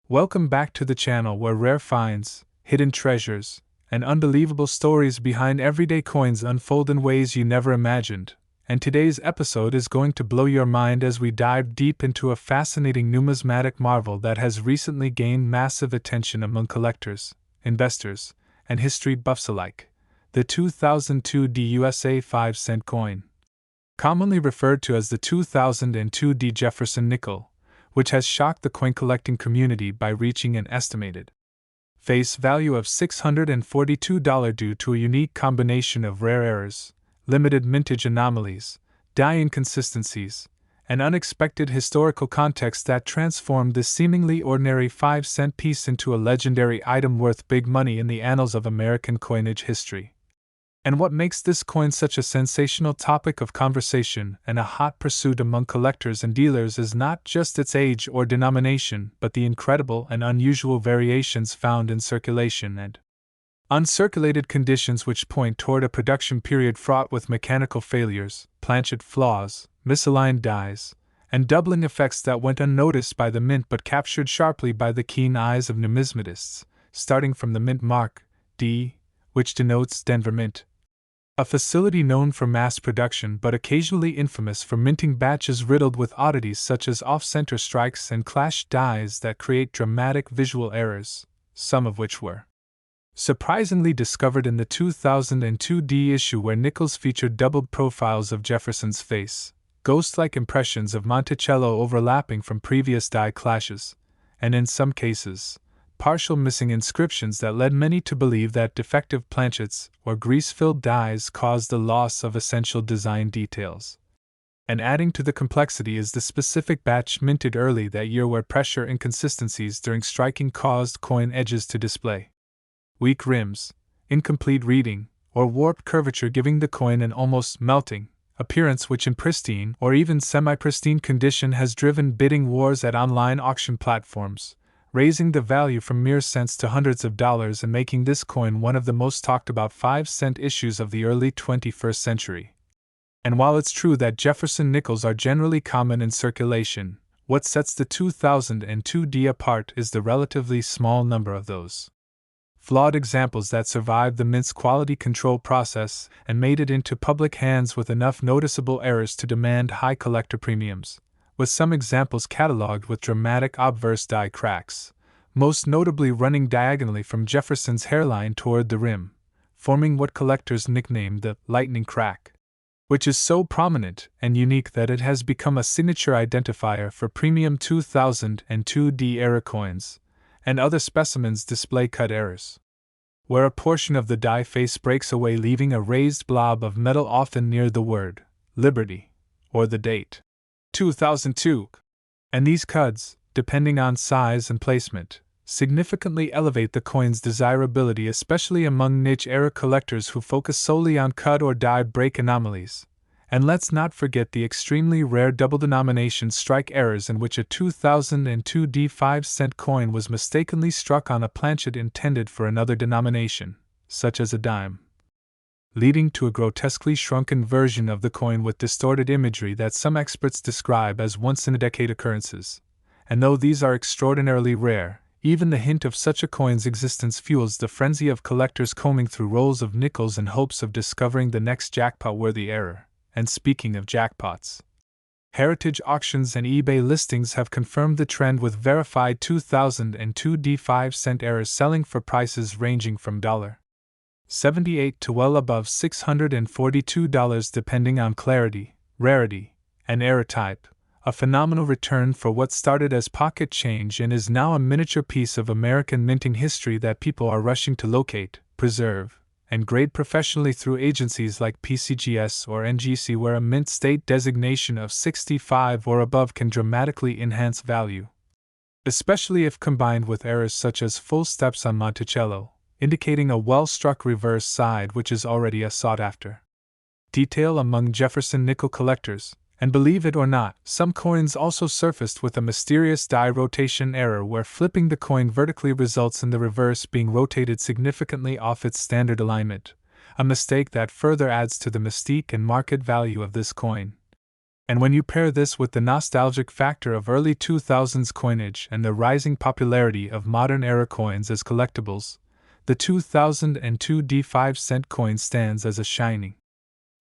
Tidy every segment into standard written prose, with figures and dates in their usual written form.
Welcome back to the channel where rare finds, hidden treasures, and unbelievable stories behind everyday coins unfold in ways you never imagined. And today's episode is going to blow your mind as we dive deep into a fascinating numismatic marvel that has recently gained massive attention among collectors, investors, and history buffs alike: the 2002 USA 5-cent coin. Commonly referred to as the 2002 P Jefferson nickel, which has shocked the coin collecting community by reaching an estimated face value of $642 due to a unique combination of rare errors, limited mintage anomalies, die inconsistencies, and unexpected historical context that transformed this seemingly ordinary 5-cent piece into a legendary item worth big money in the annals of American coinage history. And what makes this coin such a sensational topic of conversation and a hot pursuit among collectors and dealers is not just its age or denomination, but the incredible and unusual variations found in circulation and uncirculated conditions, which point toward a production period fraught with mechanical failures, planchet flaws, misaligned dies, and doubling effects that went unnoticed by the mint but captured sharply by the keen eyes of numismatists, starting from the mint mark, D, which denotes Denver Mint, a facility known for mass production but occasionally infamous for minting batches riddled with oddities such as off-center strikes and clashed dies that create dramatic visual errors, some of which were surprisingly discovered in the 2002 D issue, where nickels featured doubled profiles of Jefferson's face, ghost-like impressions of Monticello overlapping from previous die clashes, and in some cases, partial missing inscriptions that led many to believe that defective planchets or grease-filled dies caused the loss of essential design details. And adding to the complexity is the specific batch minted early that year, where pressure inconsistencies during striking caused coin edges to display weak rims, incomplete reading, or warped curvature, giving the coin an almost melting appearance, which in pristine or even semi-pristine condition has driven bidding wars at online auction platforms, raising the value from mere cents to hundreds of dollars and making this coin one of the most talked about 5-cent issues of the early 21st century. And while it's true that Jefferson nickels are generally common in circulation, what sets the 2002 D apart is the relatively small number of those flawed examples that survived the mint's quality control process and made it into public hands with enough noticeable errors to demand high collector premiums, with some examples catalogued with dramatic obverse die cracks, most notably running diagonally from Jefferson's hairline toward the rim, forming what collectors nicknamed the lightning crack, which is so prominent and unique that it has become a signature identifier for premium 2002 D era coins and other specimens display cut errors, where a portion of the die face breaks away, leaving a raised blob of metal often near the word Liberty or the date 2002. And these cuts, depending on size and placement, significantly elevate the coin's desirability, especially among niche-era collectors who focus solely on cut or die break anomalies. And let's not forget the extremely rare double-denomination strike errors in which a 2002 D 5-cent coin was mistakenly struck on a planchet intended for another denomination, such as a dime, leading to a grotesquely shrunken version of the coin with distorted imagery that some experts describe as once-in-a-decade occurrences. And though these are extraordinarily rare, even the hint of such a coin's existence fuels the frenzy of collectors combing through rolls of nickels in hopes of discovering the next jackpot-worthy error. And speaking of jackpots, heritage auctions and eBay listings have confirmed the trend, with verified 2002 D 5-cent errors selling for prices ranging from $78 to well above $642 depending on clarity, rarity, and error type, a phenomenal return for what started as pocket change and is now a miniature piece of American minting history that people are rushing to locate, preserve, and grade professionally through agencies like PCGS or NGC, where a mint state designation of 65 or above can dramatically enhance value, especially if combined with errors such as full steps on Monticello, indicating a well-struck reverse side, which is already a sought-after detail among Jefferson nickel collectors. And believe it or not, some coins also surfaced with a mysterious die rotation error, where flipping the coin vertically results in the reverse being rotated significantly off its standard alignment, a mistake that further adds to the mystique and market value of this coin. And when you pair this with the nostalgic factor of early 2000s coinage and the rising popularity of modern era coins as collectibles, the 2002 D5-cent coin stands as a shining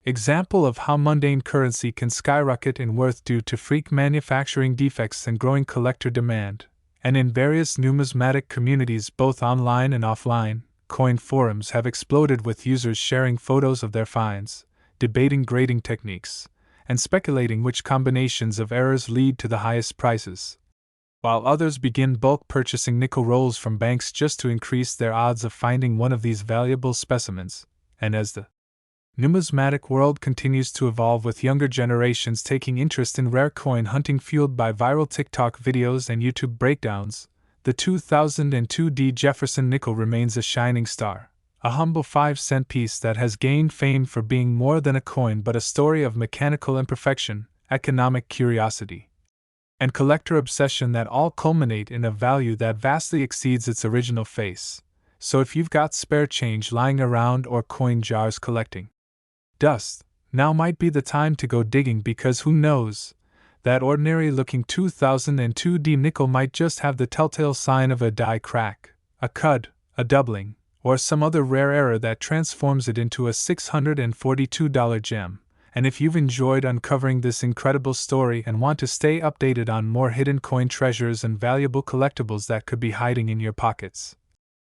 example of how mundane currency can skyrocket in worth due to freak manufacturing defects and growing collector demand. And in various numismatic communities, both online and offline, coin forums have exploded with users sharing photos of their finds, debating grading techniques, and speculating which combinations of errors lead to the highest prices. While others begin bulk purchasing nickel rolls from banks just to increase their odds of finding one of these valuable specimens, and as the numismatic world continues to evolve with younger generations taking interest in rare coin hunting fueled by viral TikTok videos and YouTube breakdowns, the 2002 D Jefferson nickel remains a shining star, a humble 5-cent piece that has gained fame for being more than a coin but a story of mechanical imperfection, economic curiosity, and collector obsession that all culminate in a value that vastly exceeds its original face. So if you've got spare change lying around or coin jars collecting dust, now might be the time to go digging, because who knows, that ordinary-looking 2002 D nickel might just have the telltale sign of a die crack, a cud, a doubling, or some other rare error that transforms it into a $642 gem. And if you've enjoyed uncovering this incredible story and want to stay updated on more hidden coin treasures and valuable collectibles that could be hiding in your pockets,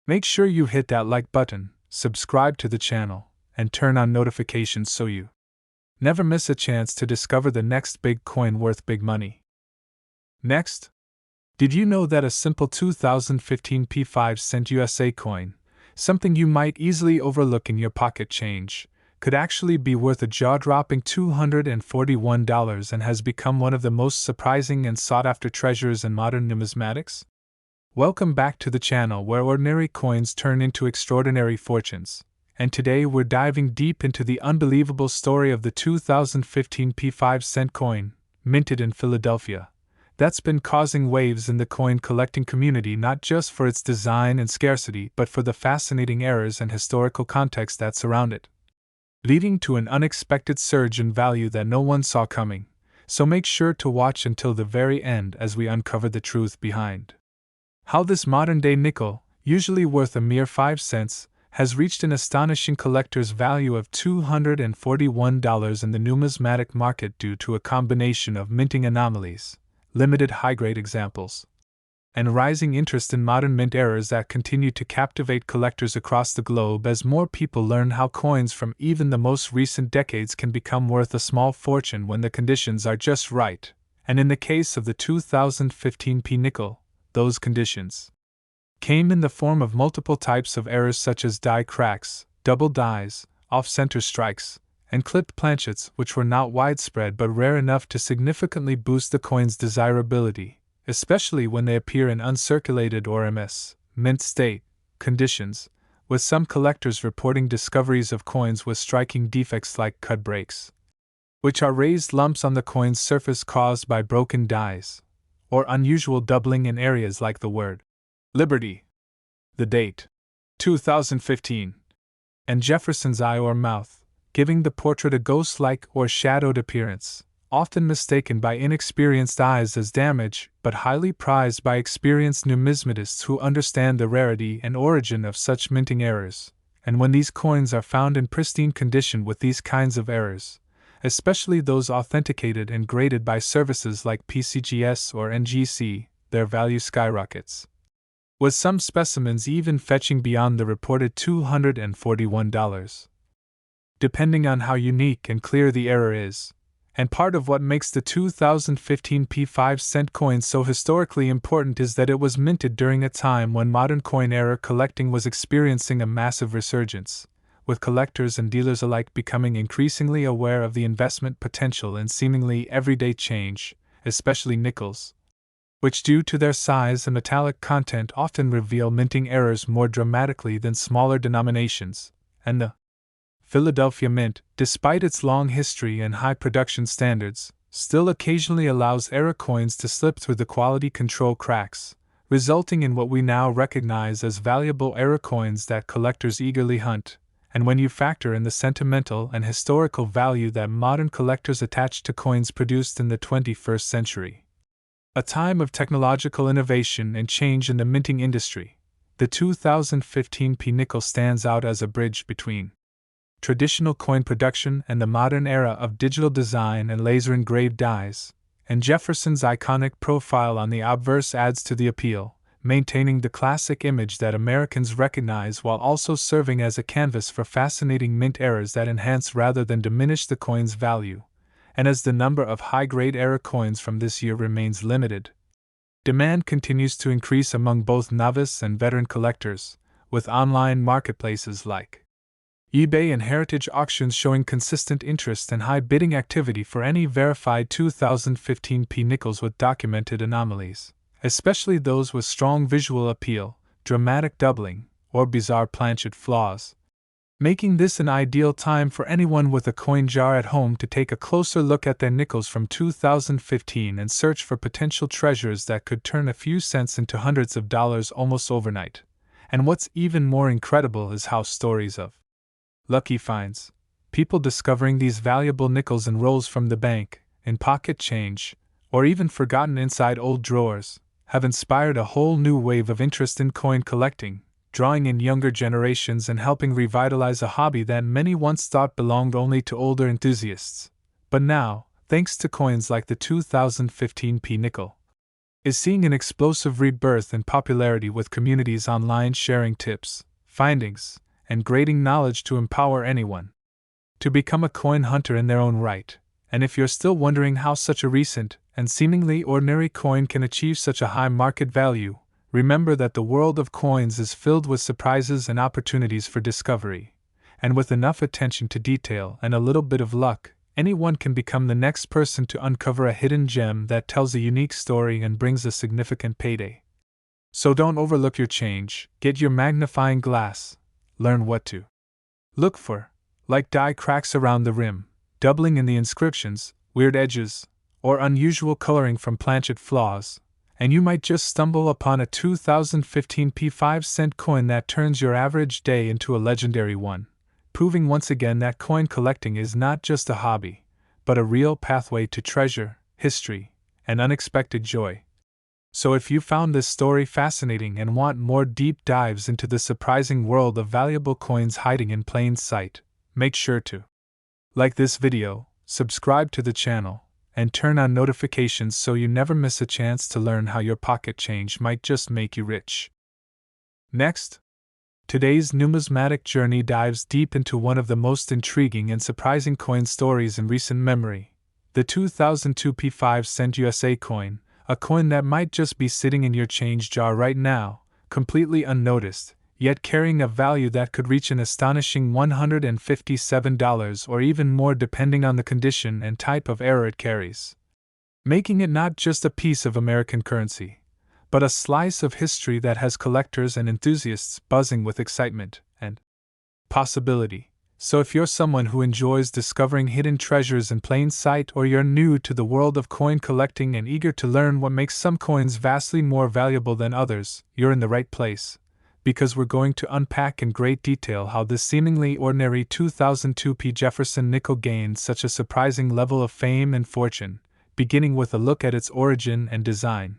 make sure you hit that like button, subscribe to the channel, and turn on notifications so you never miss a chance to discover the next big coin worth big money. Next, did you know that a simple 2015 P5-cent USA coin, something you might easily overlook in your pocket change, could actually be worth a jaw-dropping $241 and has become one of the most surprising and sought-after treasures in modern numismatics? Welcome back to the channel where ordinary coins turn into extraordinary fortunes. And today we're diving deep into the unbelievable story of the 2015 P5-cent coin, minted in Philadelphia, that's been causing waves in the coin collecting community not just for its design and scarcity but for the fascinating errors and historical context that surround it, leading to an unexpected surge in value that no one saw coming. So make sure to watch until the very end as we uncover the truth behind how this modern-day nickel, usually worth a mere 5 cents, has reached an astonishing collector's value of $241 in the numismatic market due to a combination of minting anomalies, limited high-grade examples, and rising interest in modern mint errors that continue to captivate collectors across the globe as more people learn how coins from even the most recent decades can become worth a small fortune when the conditions are just right. And in the case of the 2015 P nickel, those conditions came in the form of multiple types of errors such as die cracks, double dies, off-center strikes, and clipped planchets, which were not widespread but rare enough to significantly boost the coin's desirability, especially when they appear in uncirculated or mint state conditions, with some collectors reporting discoveries of coins with striking defects like cut breaks, which are raised lumps on the coin's surface caused by broken dies, or unusual doubling in areas like the word Liberty, the date 2015, and Jefferson's eye or mouth, giving the portrait a ghost-like or shadowed appearance, often mistaken by inexperienced eyes as damage, but highly prized by experienced numismatists who understand the rarity and origin of such minting errors. And when these coins are found in pristine condition with these kinds of errors, especially those authenticated and graded by services like PCGS or NGC, their value skyrockets, with some specimens even fetching beyond the reported $241, depending on how unique and clear the error is. And part of what makes the 2015 P5-cent coin so historically important is that it was minted during a time when modern coin error collecting was experiencing a massive resurgence, with collectors and dealers alike becoming increasingly aware of the investment potential in seemingly everyday change, especially nickels, which due to their size and metallic content often reveal minting errors more dramatically than smaller denominations. And the Philadelphia Mint, despite its long history and high production standards, still occasionally allows error coins to slip through the quality control cracks, resulting in what we now recognize as valuable error coins that collectors eagerly hunt. and when you factor in the sentimental and historical value that modern collectors attach to coins produced in the 21st century, a time of technological innovation and change in the minting industry, the 2015 P nickel stands out as a bridge between traditional coin production and the modern era of digital design and laser-engraved dies, and Jefferson's iconic profile on the obverse adds to the appeal, maintaining the classic image that Americans recognize while also serving as a canvas for fascinating mint errors that enhance rather than diminish the coin's value. And as the number of high-grade era coins from this year remains limited, demand continues to increase among both novice and veteran collectors, with online marketplaces like eBay and heritage auctions showing consistent interest and high bidding activity for any verified 2015 P nickels with documented anomalies, especially those with strong visual appeal, dramatic doubling, or bizarre planchet flaws, making this an ideal time for anyone with a coin jar at home to take a closer look at their nickels from 2015 and search for potential treasures that could turn a few cents into hundreds of dollars almost overnight. And what's even more incredible is how stories of lucky finds, people discovering these valuable nickels in rolls from the bank, in pocket change, or even forgotten inside old drawers, have inspired a whole new wave of interest in coin collecting, drawing in younger generations and helping revitalize a hobby that many once thought belonged only to older enthusiasts. But now, thanks to coins like the 2015 P nickel, is seeing an explosive rebirth in popularity with communities online sharing tips, findings, and grading knowledge to empower anyone to become a coin hunter in their own right. And if you're still wondering how such a recent and seemingly ordinary coin can achieve such a high market value, remember that the world of coins is filled with surprises and opportunities for discovery. And with enough attention to detail and a little bit of luck, anyone can become the next person to uncover a hidden gem that tells a unique story and brings a significant payday. So don't overlook your change, get your magnifying glass, learn what to look for, like die cracks around the rim, doubling in the inscriptions, weird edges, or unusual coloring from planchet flaws, and you might just stumble upon a 2015 P 5-cent coin that turns your average day into a legendary one, proving once again that coin collecting is not just a hobby, but a real pathway to treasure, history, and unexpected joy. So if you found this story fascinating and want more deep dives into the surprising world of valuable coins hiding in plain sight, make sure to like this video, subscribe to the channel, and turn on notifications so you never miss a chance to learn how your pocket change might just make you rich. Next, today's numismatic journey dives deep into one of the most intriguing and surprising coin stories in recent memory, the 2002 P 5-cent USA coin, a coin that might just be sitting in your change jar right now, completely unnoticed, yet carrying a value that could reach an astonishing $157 or even more depending on the condition and type of error it carries, making it not just a piece of American currency, but a slice of history that has collectors and enthusiasts buzzing with excitement and possibility. So if you're someone who enjoys discovering hidden treasures in plain sight, or you're new to the world of coin collecting and eager to learn what makes some coins vastly more valuable than others, you're in the right place, because we're going to unpack in great detail how this seemingly ordinary 2002 P Jefferson nickel gained such a surprising level of fame and fortune, beginning with a look at its origin and design.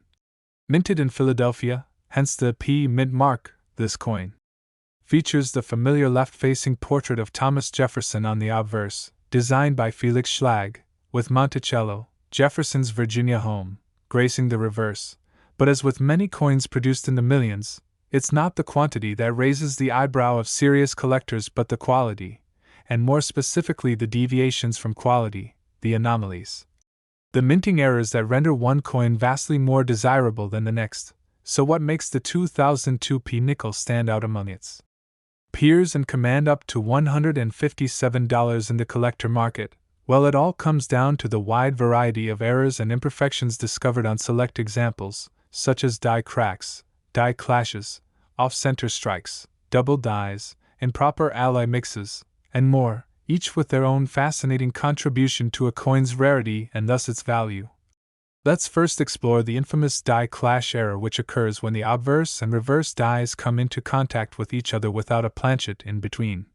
Minted in Philadelphia, hence the P mint mark, this coin features the familiar left-facing portrait of Thomas Jefferson on the obverse, designed by Felix Schlag, with Monticello, Jefferson's Virginia home, gracing the reverse. But as with many coins produced in the millions, it's not the quantity that raises the eyebrow of serious collectors but the quality, and more specifically the deviations from quality, the anomalies. The minting errors that render one coin vastly more desirable than the next. So what makes the 2002 P nickel stand out among its peers and command up to $157 in the collector market? Well, it all comes down to the wide variety of errors and imperfections discovered on select examples, such as die cracks, die clashes, off-center strikes, double dies, improper alloy mixes, and more, each with their own fascinating contribution to a coin's rarity and thus its value. Let's first explore the infamous die clash error, which occurs when the obverse and reverse dies come into contact with each other without a planchet in between.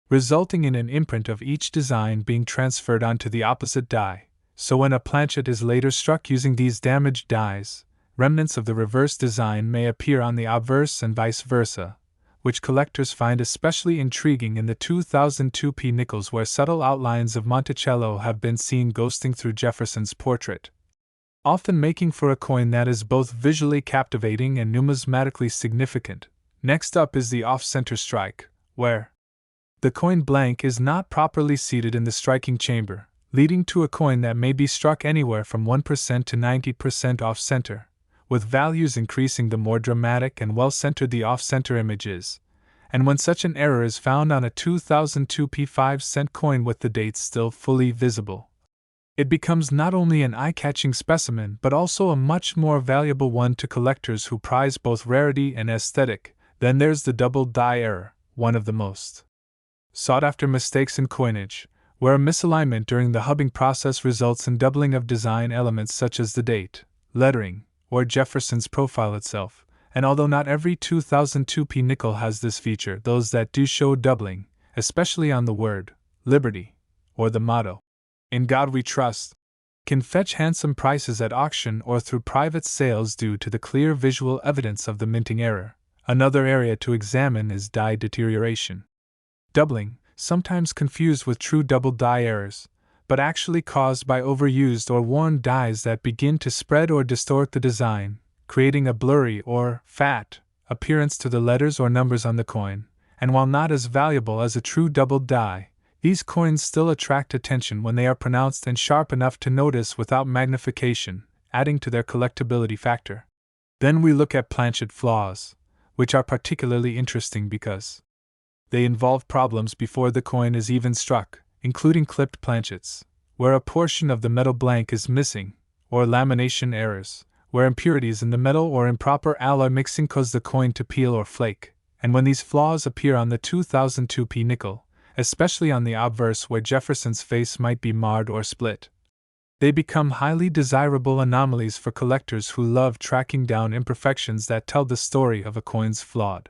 resulting in an imprint of each design being transferred onto the opposite die. So when a planchet is later struck using these damaged dies, remnants of the reverse design may appear on the obverse and vice versa, which collectors find especially intriguing in the 2002 P nickels, where subtle outlines of Monticello have been seen ghosting through Jefferson's portrait, often making for a coin that is both visually captivating and numismatically significant. Next up is the off-center strike, where the coin blank is not properly seated in the striking chamber, leading to a coin that may be struck anywhere from 1% to 90% off-center, with values increasing the more dramatic and well-centered the off-center image is. And when such an error is found on a 2002 P 5-cent coin with the dates still fully visible, it becomes not only an eye-catching specimen but also a much more valuable one to collectors who prize both rarity and aesthetic. Then there's the double die error, one of the most sought-after mistakes in coinage, where a misalignment during the hubbing process results in doubling of design elements such as the date, lettering, or Jefferson's profile itself. And although not every 2002 P nickel has this feature, those that do show doubling, especially on the word Liberty or the motto "In God We Trust," can fetch handsome prices at auction or through private sales due to the clear visual evidence of the minting error. Another area to examine is die deterioration. Doubling, sometimes confused with true double die errors, but actually caused by overused or worn dies that begin to spread or distort the design, creating a blurry or fat appearance to the letters or numbers on the coin. And while not as valuable as a true double die, these coins still attract attention when they are pronounced and sharp enough to notice without magnification, adding to their collectability factor. Then we look at planchet flaws, which are particularly interesting because they involve problems before the coin is even struck, including clipped planchets, where a portion of the metal blank is missing, or lamination errors, where impurities in the metal or improper alloy mixing cause the coin to peel or flake. And when these flaws appear on the 2002 P nickel, especially on the obverse where Jefferson's face might be marred or split, they become highly desirable anomalies for collectors who love tracking down imperfections that tell the story of a coin's flawed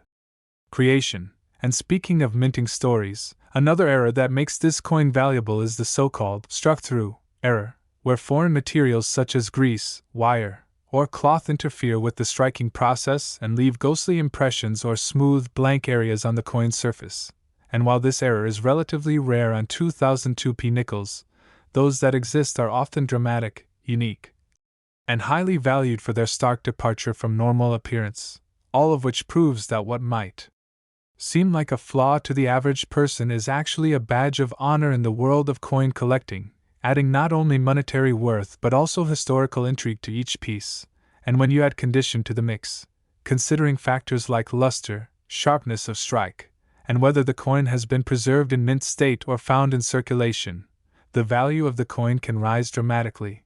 creation. And speaking of minting stories, another error that makes this coin valuable is the so-called struck-through error, where foreign materials such as grease, wire, or cloth interfere with the striking process and leave ghostly impressions or smooth blank areas on the coin's surface. And while this error is relatively rare on 2002 P nickels, those that exist are often dramatic, unique, and highly valued for their stark departure from normal appearance, all of which proves that what might seem like a flaw to the average person is actually a badge of honor in the world of coin collecting, adding not only monetary worth but also historical intrigue to each piece. And when you add condition to the mix, considering factors like luster, sharpness of strike, and whether the coin has been preserved in mint state or found in circulation, the value of the coin can rise dramatically,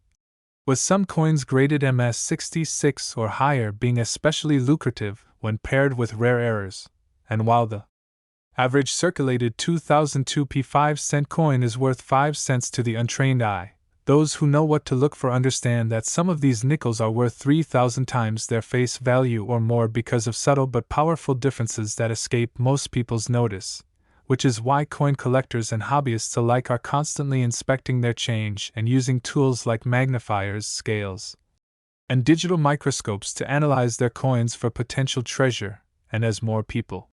with some coins graded MS 66 or higher being especially lucrative when paired with rare errors. And while the average circulated 2002 P 5-cent coin is worth 5 cents to the untrained eye, those who know what to look for understand that some of these nickels are worth 3,000 times their face value or more because of subtle but powerful differences that escape most people's notice, which is why coin collectors and hobbyists alike are constantly inspecting their change and using tools like magnifiers, scales, and digital microscopes to analyze their coins for potential treasure. And as more people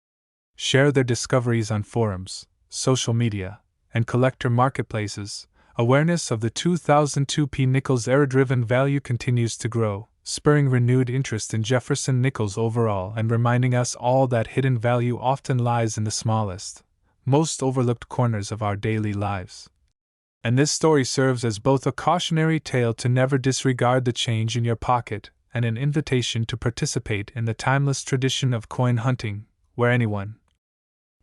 share their discoveries on forums, social media, and collector marketplaces, awareness of the 2002 P nickels error-driven value continues to grow, spurring renewed interest in Jefferson nickels overall and reminding us all that hidden value often lies in the smallest, most overlooked corners of our daily lives. And this story serves as both a cautionary tale to never disregard the change in your pocket and an invitation to participate in the timeless tradition of coin hunting, where anyone,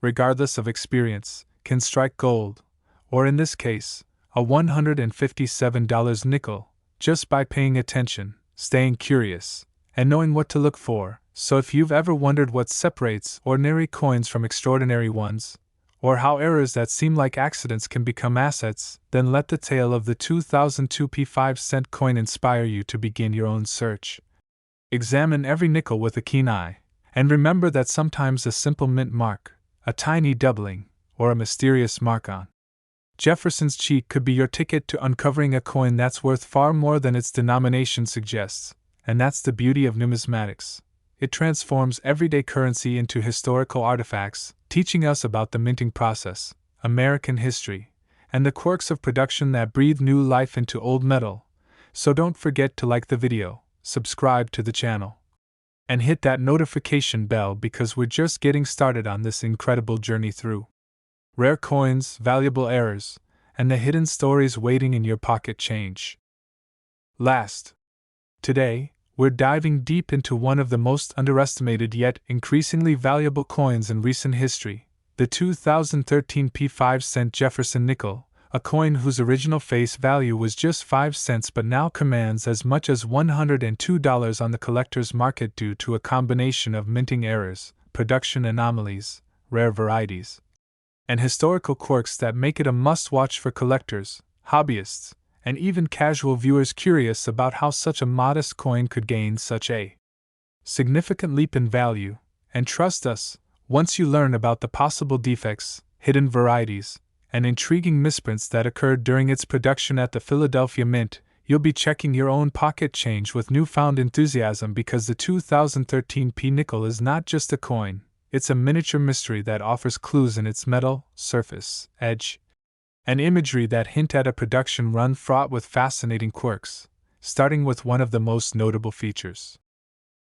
regardless of experience, can strike gold, or in this case, a $157 nickel, just by paying attention, staying curious, and knowing what to look for. So if you've ever wondered what separates ordinary coins from extraordinary ones, or how errors that seem like accidents can become assets, then let the tale of the 2002 P 5-cent coin inspire you to begin your own search. Examine every nickel with a keen eye, and remember that sometimes a simple mint mark, a tiny doubling, or a mysterious mark on Jefferson's cheek could be your ticket to uncovering a coin that's worth far more than its denomination suggests, and that's the beauty of numismatics. It transforms everyday currency into historical artifacts, teaching us about the minting process, American history, and the quirks of production that breathe new life into old metal. So don't forget to like the video, subscribe to the channel, and hit that notification bell because we're just getting started on this incredible journey through rare coins, valuable errors, and the hidden stories waiting in your pocket change. Today, we're diving deep into one of the most underestimated yet increasingly valuable coins in recent history, the 2013 P 5-cent Jefferson nickel, a coin whose original face value was just 5 cents but now commands as much as $102 on the collector's market due to a combination of minting errors, production anomalies, rare varieties, and historical quirks that make it a must-watch for collectors, hobbyists, and even casual viewers curious about how such a modest coin could gain such a significant leap in value. And trust us, once you learn about the possible defects, hidden varieties, and intriguing misprints that occurred during its production at the Philadelphia Mint, you'll be checking your own pocket change with newfound enthusiasm because the 2013 P nickel is not just a coin. It's a miniature mystery that offers clues in its metal, surface, edge, and imagery that hint at a production run fraught with fascinating quirks, starting with one of the most notable features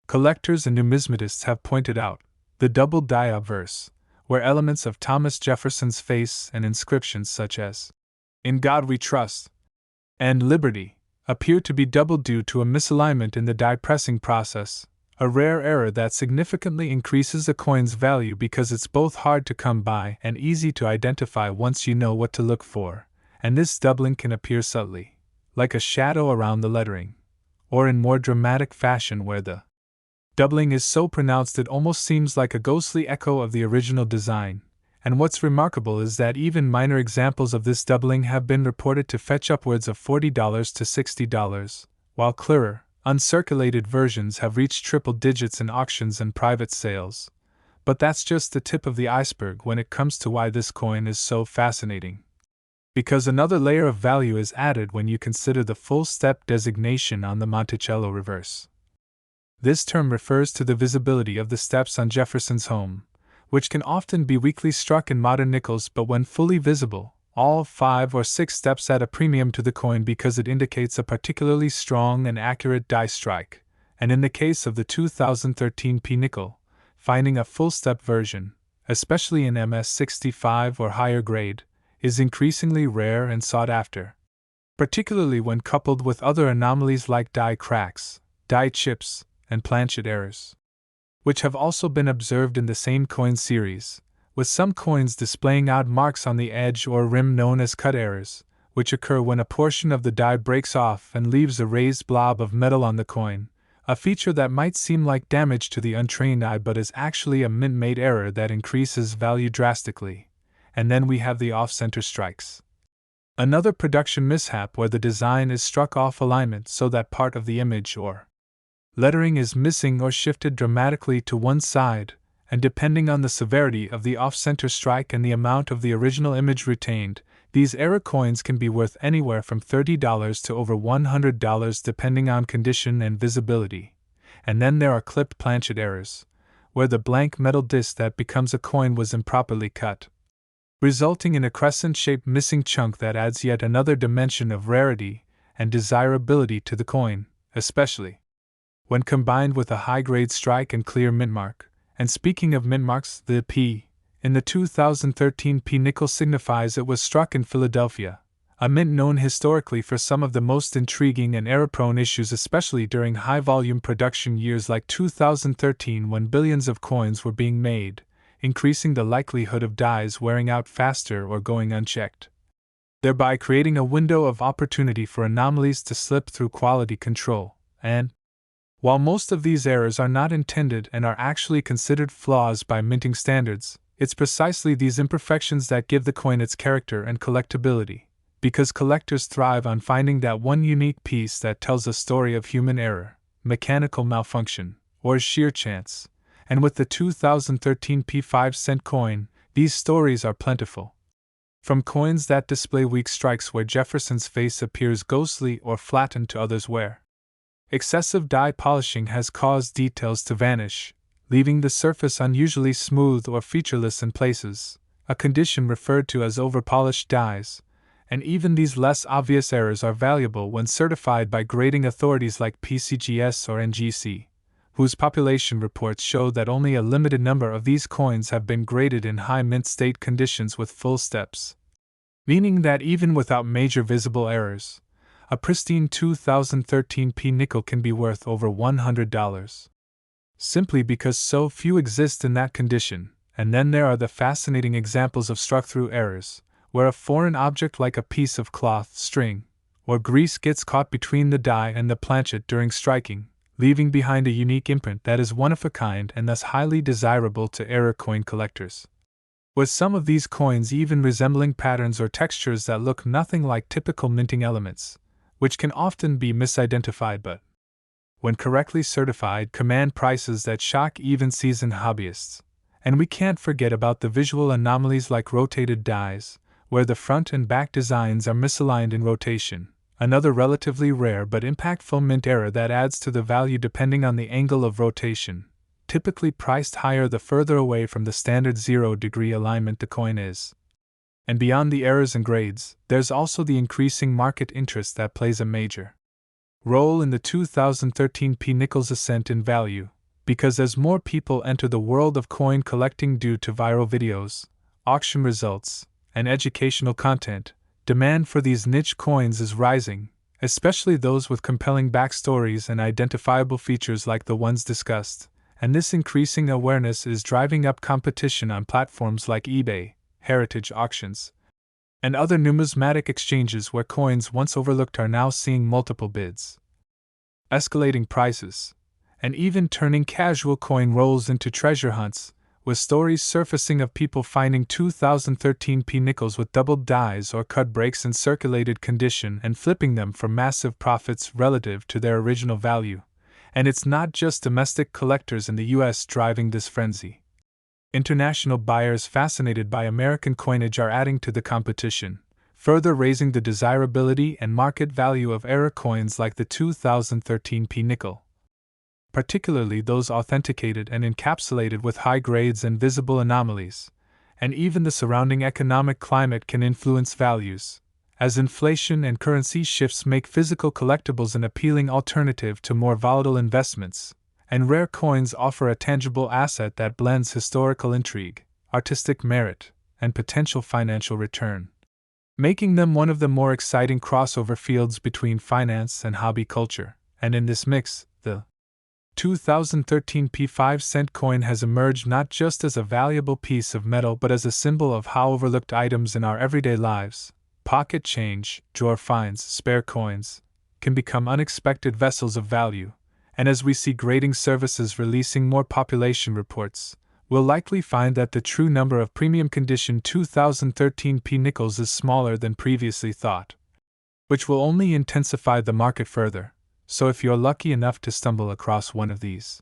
collectors and numismatists have pointed out, the double die obverse, where elements of Thomas Jefferson's face and inscriptions such as, "In God We Trust," and "Liberty," appear to be double due to a misalignment in the die pressing process. A rare error that significantly increases a coin's value because it's both hard to come by and easy to identify once you know what to look for, and this doubling can appear subtly, like a shadow around the lettering, or in more dramatic fashion where the doubling is so pronounced it almost seems like a ghostly echo of the original design. And what's remarkable is that even minor examples of this doubling have been reported to fetch upwards of $40 to $60, while clearer, uncirculated versions have reached triple digits in auctions and private sales. But that's just the tip of the iceberg when it comes to why this coin is so fascinating. Because another layer of value is added when you consider the full step designation on the Monticello reverse. This term refers to the visibility of the steps on Jefferson's home, which can often be weakly struck in modern nickels, but when fully visible, all 5 or 6 steps add a premium to the coin because it indicates a particularly strong and accurate die strike, and in the case of the 2013 P nickel, finding a full-step version, especially in MS65 or higher grade, is increasingly rare and sought after, particularly when coupled with other anomalies like die cracks, die chips, and planchet errors, which have also been observed in the same coin series, with some coins displaying odd marks on the edge or rim known as cut errors, which occur when a portion of the die breaks off and leaves a raised blob of metal on the coin, a feature that might seem like damage to the untrained eye but is actually a mint-made error that increases value drastically. And then we have the off-center strikes, another production mishap where the design is struck off alignment so that part of the image or lettering is missing or shifted dramatically to one side, and depending on the severity of the off-center strike and the amount of the original image retained, these error coins can be worth anywhere from $30 to over $100 depending on condition and visibility. And then there are clipped planchet errors, where the blank metal disc that becomes a coin was improperly cut, resulting in a crescent-shaped missing chunk that adds yet another dimension of rarity and desirability to the coin, especially when combined with a high-grade strike and clear mint mark. And speaking of mint marks, the P in the 2013 P nickel signifies it was struck in Philadelphia, a mint known historically for some of the most intriguing and error-prone issues, especially during high-volume production years like 2013 when billions of coins were being made, increasing the likelihood of dies wearing out faster or going unchecked, thereby creating a window of opportunity for anomalies to slip through quality control. And while most of these errors are not intended and are actually considered flaws by minting standards, it's precisely these imperfections that give the coin its character and collectability, because collectors thrive on finding that one unique piece that tells a story of human error, mechanical malfunction, or sheer chance. And with the 2013 P 5-cent coin, These stories are plentiful. From coins that display weak strikes where Jefferson's face appears ghostly or flattened to others where excessive dye polishing has caused details to vanish, leaving the surface unusually smooth or featureless in places, a condition referred to as overpolished dyes, and even these less obvious errors are valuable when certified by grading authorities like PCGS or NGC, whose population reports show that only a limited number of these coins have been graded in high mint state conditions with full steps, meaning that even without major visible errors, a pristine 2013 P nickel can be worth over $100. Simply because so few exist in that condition. And then there are the fascinating examples of struck-through errors, where a foreign object like a piece of cloth, string, or grease gets caught between the die and the planchet during striking, leaving behind a unique imprint that is one of a kind and thus highly desirable to error coin collectors. With some of these coins even resembling patterns or textures that look nothing like typical minting elements, which can often be misidentified but, when correctly certified, command prices that shock even seasoned hobbyists. And we can't forget about the visual anomalies like rotated dies, where the front and back designs are misaligned in rotation, another relatively rare but impactful mint error that adds to the value depending on the angle of rotation, typically priced higher the further away from the standard 0-degree alignment the coin is. And beyond the errors and grades, there's also the increasing market interest that plays a major role in the 2013 P nickel's ascent in value. Because as more people enter the world of coin collecting due to viral videos, auction results, and educational content, demand for these niche coins is rising, especially those with compelling backstories and identifiable features like the ones discussed, and this increasing awareness is driving up competition on platforms like eBay, heritage auctions, and other numismatic exchanges where coins once overlooked are now seeing multiple bids, escalating prices, and even turning casual coin rolls into treasure hunts, with stories surfacing of people finding 2013 P nickels with doubled dies or cut breaks in circulated condition and flipping them for massive profits relative to their original value. And it's not just domestic collectors in the US driving this frenzy. International buyers fascinated by American coinage are adding to the competition, further raising the desirability and market value of error coins like the 2013 P nickel, particularly those authenticated and encapsulated with high grades and visible anomalies, and even the surrounding economic climate can influence values, as inflation and currency shifts make physical collectibles an appealing alternative to more volatile investments, and rare coins offer a tangible asset that blends historical intrigue, artistic merit, and potential financial return, making them one of the more exciting crossover fields between finance and hobby culture. And in this mix, the 2013 P 5-cent coin has emerged not just as a valuable piece of metal but as a symbol of how overlooked items in our everyday lives, pocket change, drawer finds, spare coins, can become unexpected vessels of value. And as we see grading services releasing more population reports, we'll likely find that the true number of premium condition 2013 P nickels is smaller than previously thought, which will only intensify the market further. So if you're lucky enough to stumble across one of these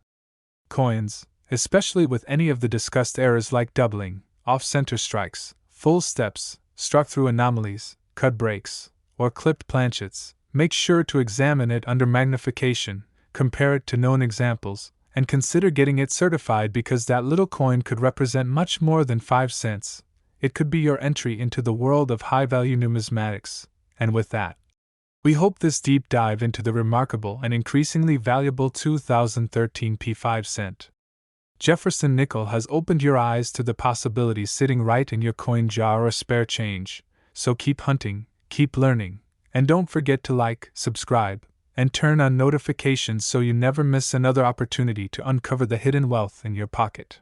coins, especially with any of the discussed errors like doubling, off-center strikes, full steps, struck-through anomalies, cut breaks, or clipped planchets, make sure to examine it under magnification, compare it to known examples, and consider getting it certified because that little coin could represent much more than 5 cents. It could be your entry into the world of high-value numismatics, and with that, we hope this deep dive into the remarkable and increasingly valuable 2013 P 5-cent Jefferson nickel has opened your eyes to the possibilities sitting right in your coin jar or spare change, so keep hunting, keep learning, and don't forget to like, subscribe, and turn on notifications so you never miss another opportunity to uncover the hidden wealth in your pocket.